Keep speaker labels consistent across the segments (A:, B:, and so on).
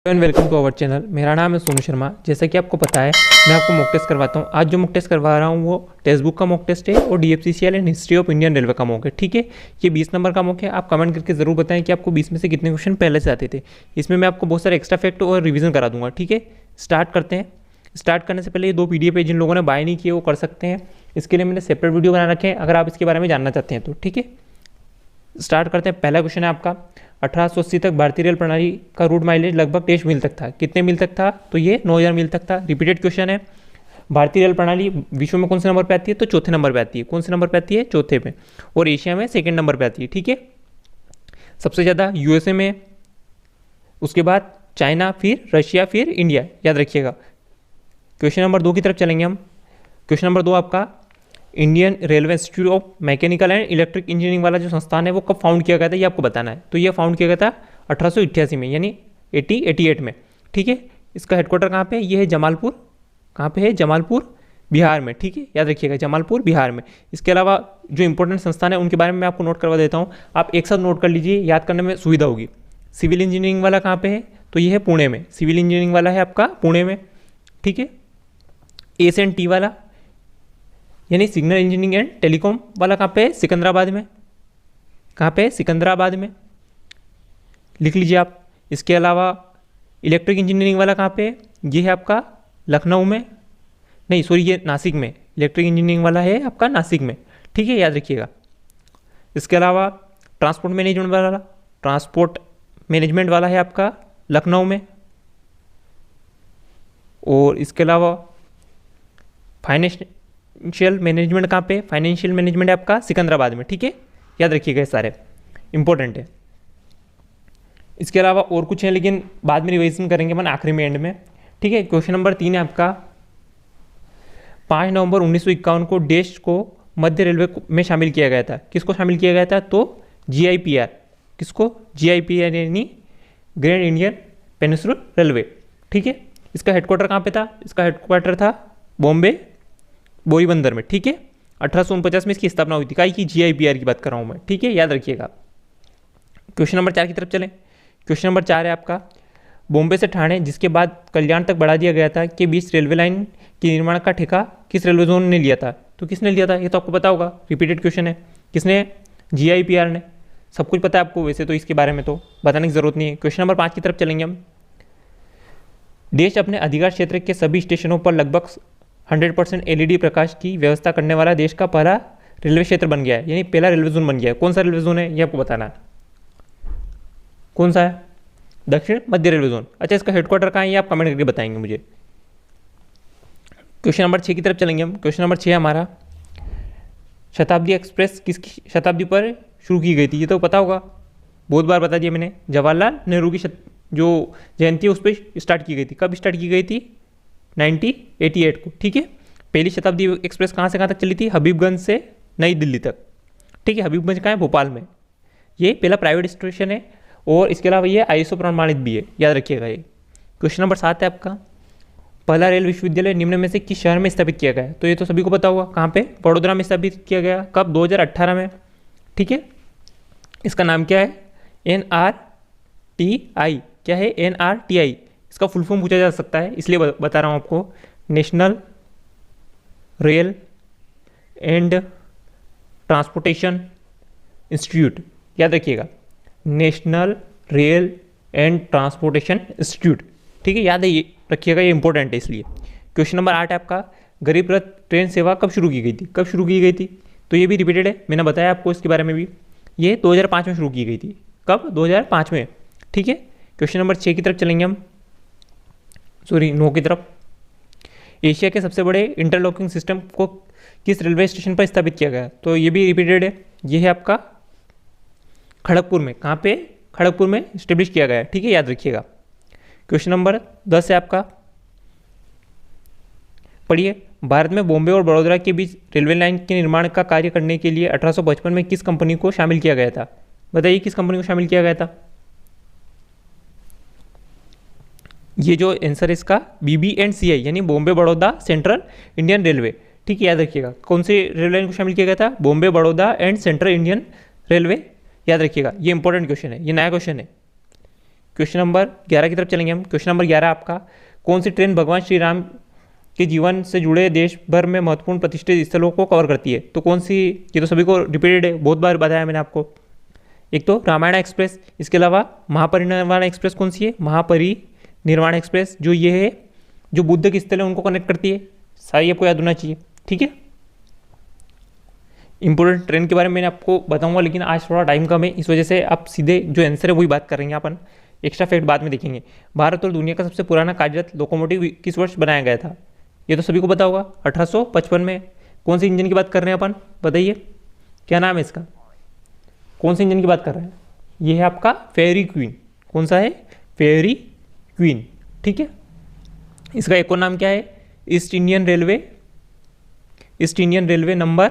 A: And welcome to our channel. मेरा नाम है सोनू शर्मा। जैसा कि आपको पता है, मैं आपको मॉक टेस्ट करवाता हूँ। आज जो मॉक टेस्ट करवा रहा हूँ वो टेक्स्ट बुक का मॉक टेस्ट है और DFCCL and history of Indian railway का मॉक है। ठीक है, ये 20 नंबर का मॉक है। आप कमेंट करके ज़रूर बताएं कि आपको 20 में से कितने क्वेश्चन पहले से आते थे। इसमें मैं आपको बहुत सारे एक्स्ट्रा फैक्ट और रिविजन करा दूंगा। ठीक है, स्टार्ट करते हैं। स्टार्ट करने से पहले ये 2 PDF है, जिन लोगों ने बाय नहीं किए वो कर सकते हैं। इसके लिए मैंने सेपरेट वीडियो बना रखे हैं, अगर आप इसके बारे में जानना चाहते हैं तो। ठीक है, स्टार्ट करते हैं। पहला क्वेश्चन है आपका, 1880 तक भारतीय रेल प्रणाली का रूट माइलेज लगभग 23 मील तक था। कितने मील तक था? तो ये 9000 मील तक था। रिपीटेड क्वेश्चन है। भारतीय रेल प्रणाली विश्व में कौन से नंबर पे आती है? तो चौथे नंबर पे आती है। कौन से नंबर पे आती है? चौथे पे। और एशिया में सेकंड नंबर पे आती है। ठीक है, सबसे ज़्यादा USA में, उसके बाद चाइना, फिर रशिया, फिर इंडिया। याद रखिएगा। क्वेश्चन नंबर 2 की तरफ चलेंगे हम। क्वेश्चन नंबर 2 आपका, Indian railway institute of mechanical and electric engineering वाला जो संस्थान है वो कब फाउंड किया गया था, ये आपको बताना है। तो ये फाउंड किया गया था 1888 में, यानी 88 में। ठीक है, इसका हेडक्वार्टर कहाँ पे है? ये है जमालपुर। कहाँ पे है? जमालपुर, बिहार में। ठीक है, याद रखिएगा, जमालपुर, बिहार में। इसके अलावा जो इंपॉर्टेंट संस्थान है उनके बारे में मैं आपको नोट करवा देता हूँ। आप एक साथ नोट कर लीजिए, याद करने में सुविधा होगी। सिविल इंजीनियरिंग वाला कहाँ पे है? तो ये है पुणे में। सिविल इंजीनियरिंग वाला है आपका पुणे में। ठीक है, S&T वाला यानी सिग्नल इंजीनियरिंग एंड टेलीकॉम वाला कहाँ पे है? सिकंदराबाद में। कहाँ पे है? सिकंदराबाद में, लिख लीजिए आप। इसके अलावा इलेक्ट्रिक इंजीनियरिंग वाला कहाँ पे है? ये है आपका लखनऊ में, नहीं सॉरी, ये नासिक में। इलेक्ट्रिक इंजीनियरिंग वाला है आपका नासिक में। ठीक है, याद रखिएगा। इसके अलावा ट्रांसपोर्ट मैनेजमेंट वाला है आपका लखनऊ में। और इसके अलावा फाइनेंशियल मैनेजमेंट कहाँ पे? फाइनेंशियल मैनेजमेंट है आपका सिकंदराबाद में। ठीक है, याद रखिएगा, ये सारे इंपॉर्टेंट है। इसके अलावा और कुछ है, लेकिन बाद में रिवीजन करेंगे अपन आखिरी में, एंड में। ठीक है, क्वेश्चन नंबर 3 है आपका, 5 नवंबर 1951 को देश को मध्य रेलवे में शामिल किया गया था। किसको शामिल किया गया था? तो GIPR। किसको? GIPR यानी ग्रैंड इंडियन पेनिनसुलर रेलवे। ठीक है, इसका हेडक्वार्टर कहाँ पे था? इसका हेडक्वार्टर था बॉम्बे बोरीबंदर में। ठीक है, 1849 में इसकी स्थापना हुई थी। काय की? GIPR की बात कर रहा हूँ मैं। ठीक है, याद रखिएगा। क्वेश्चन नंबर 4 की तरफ चलें। क्वेश्चन नंबर 4 है आपका, बॉम्बे से ठाणे, जिसके बाद कल्याण तक बढ़ा दिया गया था, के बीच रेलवे लाइन के निर्माण का ठेका किस रेलवे जोन ने लिया था? तो किसने लिया था? ये तो आपको पता होगा, रिपीटेड क्वेश्चन है। किसने? GIPR ने। सब कुछ पता है आपको वैसे तो, इसके बारे में तो बताने की जरूरत नहीं है। क्वेश्चन नंबर 5 की तरफ चलेंगे हम। देश अपने अधिकार क्षेत्र के सभी स्टेशनों पर लगभग 100% LED प्रकाश की व्यवस्था करने वाला देश का पहला रेलवे क्षेत्र बन गया है, यानी पहला रेलवे जोन बन गया है। कौन सा रेलवे जोन है ये आपको बताना है। कौन सा है? दक्षिण मध्य रेलवे जोन। अच्छा, इसका हेडक्वार्टर कहाँ है ये आप कमेंट करके बताएंगे मुझे। क्वेश्चन नंबर 6 की तरफ चलेंगे हम। क्वेश्चन नंबर 6 हमारा, शताब्दी एक्सप्रेस किसकी शताब्दी पर शुरू की गई थी? ये तो पता होगा, बहुत बार बता दिया मैंने। जवाहरलाल नेहरू की जो जयंती है उस पर स्टार्ट की गई थी। कब स्टार्ट की गई थी? 1988 को। ठीक है, पहली शताब्दी एक्सप्रेस कहाँ से कहाँ तक चली थी? हबीबगंज से नई दिल्ली तक। ठीक है, हबीबगंज कहाँ है? भोपाल में। ये पहला प्राइवेट स्टेशन है और इसके अलावा ये ISO प्रमाणित भी है, याद रखिएगा ये। क्वेश्चन नंबर 7 है आपका, पहला रेल विश्वविद्यालय निम्न में से किस शहर में स्थापित किया गया है? तो ये तो सभी को पता होगा, कहाँ पे? बड़ोदरा में स्थापित किया गया। कब? 2018 में। ठीक है, इसका नाम क्या है? NRTI। क्या है? NRTI। इसका फुल फॉर्म पूछा जा सकता है, इसलिए बता रहा हूँ आपको। National rail and transportation institute. याद रखिएगा, national rail and transportation institute. ठीक है, याद है ये रखिएगा, ये इंपॉर्टेंट है इसलिए। क्वेश्चन नंबर 8 है आपका, गरीब रथ ट्रेन सेवा कब शुरू की गई थी? कब शुरू की गई थी? तो ये भी रिपीटेड है, मैंने बताया आपको इसके बारे में भी। ये 2005 में शुरू की गई थी। कब? 2005 में। ठीक है, क्वेश्चन नंबर 6 की तरफ चलेंगे हम, सॉरी 9 की तरफ। एशिया के सबसे बड़े इंटरलॉकिंग सिस्टम को किस रेलवे स्टेशन पर स्थापित किया गया? तो ये भी रिपीटेड है, ये है आपका खड़गपुर में। कहाँ पे? खड़गपुर में स्टेब्लिश किया गया है। ठीक है, याद रखिएगा। क्वेश्चन नंबर 10 है आपका, पढ़िए, भारत में बॉम्बे और बड़ोदरा के बीच रेलवे लाइन के निर्माण का कार्य करने के लिए 1855 में किस कंपनी को शामिल किया गया था? बताइए, किस कंपनी को शामिल किया गया था? ये जो आंसर है इसका BB&CI यानी Bombay Baroda central Indian railway. ठीक है, याद रखिएगा। कौन सी रेलवे लाइन को शामिल किया गया था? Bombay Baroda and central Indian railway. याद रखिएगा, ये इंपॉर्टेंट क्वेश्चन है, ये नया क्वेश्चन है। क्वेश्चन नंबर 11 की तरफ चलेंगे हम। क्वेश्चन नंबर 11 आपका, कौन सी ट्रेन भगवान श्री राम के जीवन से जुड़े देश भर में महत्वपूर्ण प्रतिष्ठित स्थलों को कवर करती है? तो कौन सी, ये तो सभी को रिपीटेड है, बहुत बार बताया मैंने आपको। एक तो रामायण एक्सप्रेस, इसके अलावा महापरिनिर्वाण एक्सप्रेस कौन सी है? महापरिनिर्वाण एक्सप्रेस, जो ये है जो बुद्ध के स्थल है उनको कनेक्ट करती है। सारी आपको याद होना चाहिए, ठीक है। इंपोर्टेंट ट्रेन के बारे में मैंने आपको बताऊंगा, लेकिन आज थोड़ा टाइम कम है, इस वजह से आप सीधे जो आंसर है वही बात करेंगे अपन। एक्स्ट्रा फैक्ट बाद में देखेंगे। भारत और दुनिया का सबसे पुराना कार्यरत लोकोमोटिव किस वर्ष बनाया गया था? ये तो सभी को पता होगा, 1855 में। कौन से इंजन की बात कर रहे हैं अपन, बताइए क्या नाम है इसका? कौन से इंजन की बात कर रहे हैं? ये है आपका फेयरी क्वीन। कौन सा है? फेयरी क्वीन, ठीक है। इसका एक और नाम क्या है? East Indian railway, east Indian railway number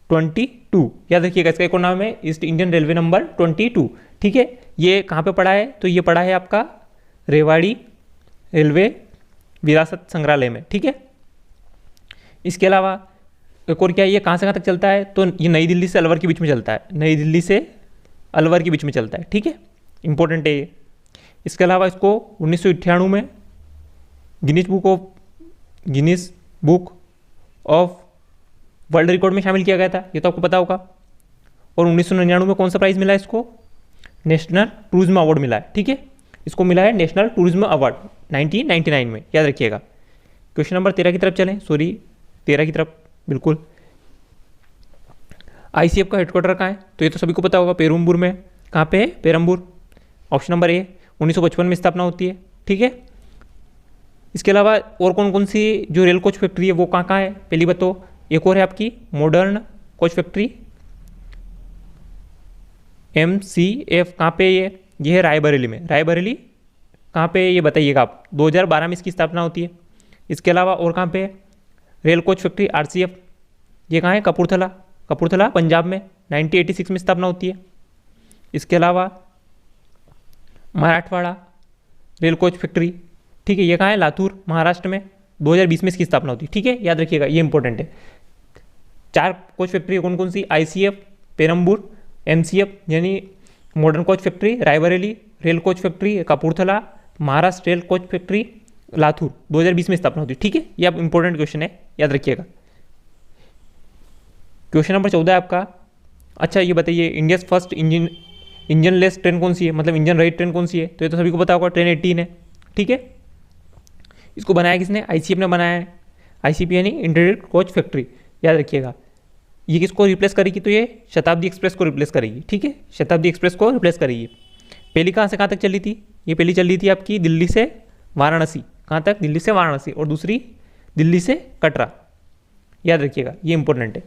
A: 22, याद रखिएगा। इसका एक और नाम है ईस्ट इंडियन रेलवे नंबर 22, ठीक है। ये कहाँ पे पड़ा है? तो ये पड़ा है आपका रेवाड़ी रेलवे विरासत संग्रहालय में, ठीक है। इसके अलावा एक और क्या है, ये कहाँ से कहाँ तक चलता है? तो ये नई दिल्ली से अलवर के बीच में चलता है, नई दिल्ली से अलवर के बीच में चलता है, ठीक है। इंपॉर्टेंट है ये। इसके अलावा इसको 1998 में Guinness book of world record में शामिल किया गया था, ये तो आपको पता होगा। और 1999 में कौन सा प्राइज़ मिला है इसको? नेशनल टूरिज्म अवार्ड मिला है, ठीक है। इसको मिला है नेशनल टूरिज्म अवार्ड 1999 में, याद रखिएगा। क्वेश्चन नंबर 13 की तरफ चलें, सॉरी 13 की तरफ, बिल्कुल। आईसीएफ का हेडक्वार्टर कहाँ है? तो ये तो सभी को पता होगा, पेरुम्बूर में। कहाँ पे है? पेरम्बूर। ऑप्शन नंबर ए, 1955 में स्थापना होती है, ठीक है। इसके अलावा और कौन कौन सी जो रेल कोच फैक्ट्री है वो कहाँ कहाँ है? पहली बात तो एक और है आपकी मॉडर्न कोच फैक्ट्री, MCF। कहाँ पे ये है रायबरेली में। रायबरेली कहाँ पे ये बताइएगा आप? 2012 में इसकी स्थापना होती है। इसके अलावा और कहाँ पे? रेल कोच फैक्ट्री RCF, ये कहाँ है? कपूरथला, कपूरथला पंजाब में 1986 में स्थापना होती है। इसके अलावा मराठवाड़ा रेल कोच फैक्ट्री, ठीक है, ये कहाँ है? लातूर महाराष्ट्र में 2020 में इसकी स्थापना होती है, ठीक है, याद रखिएगा, ये इंपॉर्टेंट है। 4 कोच फैक्ट्री कौन कौन सी? ICF, पेरम्बूर, MCF यानी modern coach factory, Raebareli rail coach factory, Kapurthala Maharashtra rail coach factory, Latur 2020 में स्थापना होती है, ठीक है। ये आप इंपॉर्टेंट क्वेश्चन है, याद रखिएगा। क्वेश्चन नंबर 14 है आपका। अच्छा ये बताइए, India first engine less train कौन सी है, मतलब इंजन रहित ट्रेन कौन सी है? तो ये तो सभी को पता होगा, ट्रेन 18 है, ठीक है। इसको बनाया किसने? ICF ने बनाया है। ICP यानी इंटीग्रेटेड कोच फैक्ट्री, याद रखिएगा। ये किसको रिप्लेस करेगी? तो ये शताब्दी एक्सप्रेस को रिप्लेस करेगी, ठीक है, शताब्दी एक्सप्रेस को रिप्लेस करेगी। पहली कहाँ से कहाँ तक चली थी? ये पहली चल रही थी आपकी दिल्ली से वाराणसी। कहाँ तक? दिल्ली से वाराणसी। और दूसरी दिल्ली से कटरा, याद रखिएगा, ये इंपॉर्टेंट है।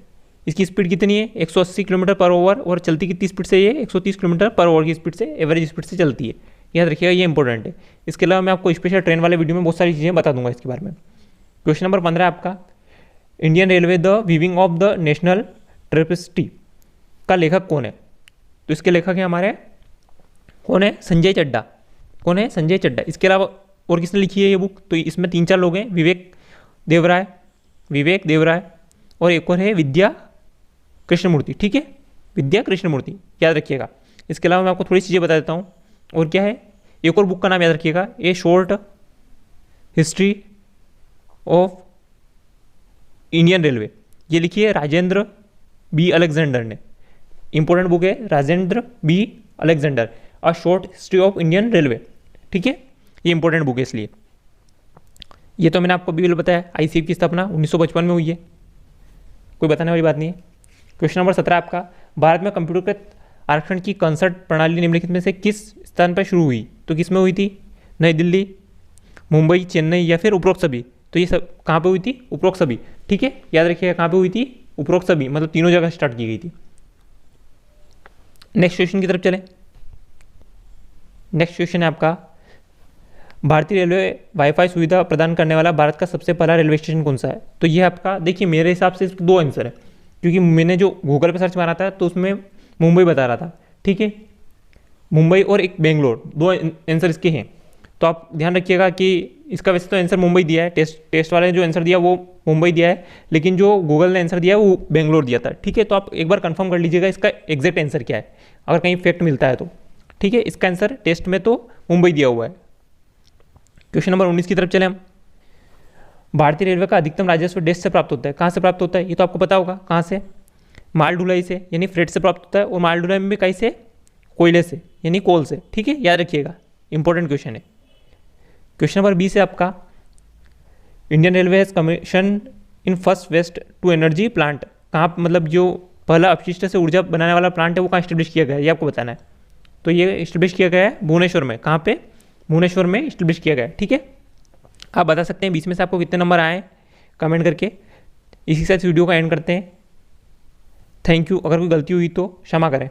A: इसकी स्पीड कितनी है? 180 किलोमीटर पर आवर। और चलती कितनी स्पीड से? ये 130 किलोमीटर पर आवर की स्पीड से, एवरेज स्पीड से चलती है, याद रखिएगा, ये इंपॉर्टेंट है। इसके अलावा मैं आपको स्पेशल ट्रेन वाले वीडियो में बहुत सारी चीज़ें बता दूंगा इसके बारे में। क्वेश्चन नंबर 15 आपका, Indian railway the weaving of the national tapestry का लेखक कौन है? तो इसके लेखक हैं हमारे, कौन है? संजय चड्ढा। कौन है? संजय चड्ढा। इसके अलावा और किसने लिखी है ये बुक? तो इसमें 3-4 लोग हैं, विवेक देवराय और एक और है विद्या कृष्णमूर्ति, ठीक है, विद्या कृष्णमूर्ति, याद रखिएगा। इसके अलावा मैं आपको थोड़ी चीज़ें बता देता हूँ। और क्या है? एक और बुक का नाम याद रखिएगा, a short history of Indian railway. ये लिखी है राजेंद्र बी अलेक्जेंडर ने। इंपॉर्टेंट बुक है, Rajendra B Alexander, a short history of Indian railway, ठीक है, ये इंपॉर्टेंट बुक है इसलिए। ये तो मैंने आपको अभी बताया, ICF की स्थापना 1955 में हुई है, कोई बताने वाली बात नहीं है। क्वेश्चन नंबर 17 आपका, भारत में कंप्यूटरकृत आरक्षण की कंसर्ट प्रणाली निम्नलिखित में से किस स्थान पर शुरू हुई? तो किस में हुई थी? नई दिल्ली, मुंबई, चेन्नई या फिर उपरोक्त सभी? तो ये सब कहाँ पे हुई थी? उपरोक्त सभी, ठीक है, याद रखिएगा कहाँ पे हुई थी? उपरोक्त सभी, मतलब तीनों जगह स्टार्ट की गई थी। नेक्स्ट क्वेश्चन की तरफ चलें। नेक्स्ट क्वेश्चन है आपका, भारतीय रेलवे वाईफाई सुविधा प्रदान करने वाला भारत का सबसे पहला रेलवे स्टेशन कौन सा है? तो ये आपका, देखिए मेरे हिसाब से इसके 2 आंसर है, क्योंकि मैंने जो गूगल पे सर्च मारा था तो उसमें मुंबई बता रहा था, ठीक है, मुंबई और एक बेंगलोर, 2 आंसर इसके हैं। तो आप ध्यान रखिएगा कि इसका वैसे तो आंसर मुंबई दिया है, टेस्ट वाले ने जो आंसर दिया वो मुंबई दिया है, लेकिन जो गूगल ने आंसर दिया है वो बेंगलोर दिया था, ठीक है। तो आप एक बार कंफर्म कर लीजिएगा इसका एग्जैक्ट आंसर क्या है, अगर कहीं फैक्ट मिलता है तो, ठीक है, इसका आंसर टेस्ट में तो मुंबई दिया हुआ है। क्वेश्चन नंबर 19 की तरफ चले हम। भारतीय रेलवे का अधिकतम राजस्व देश से प्राप्त होता है, कहाँ से प्राप्त होता है, ये तो आपको पता होगा कहाँ से, माल ढुलाई से यानी फ्रेट से प्राप्त होता है, और माल ढुलाई में भी कहीं से, कोयले से यानी कोल से। ठीक है, याद रखिएगा, इंपॉर्टेंट क्वेश्चन है। क्वेश्चन नंबर 20 है आपका, Indian railway has commission in first waste to energy plant, कहाँ मतलब जो पहला अपशिष्ट से ऊर्जा बनाने वाला प्लांट है वो कहाँ स्टेब्लिश किया गया है, ये आपको बताना है। तो ये स्टेब्लिश किया गया है भुवनेश्वर में, कहाँ पे, भुवनेश्वर में स्टेब्लिश किया गया है। ठीक है, आप बता सकते हैं 20 में से आपको कितने नंबर आए कमेंट करके। इसी के साथ वीडियो का एंड करते हैं। थैंक यू, अगर कोई गलती हुई तो क्षमा करें।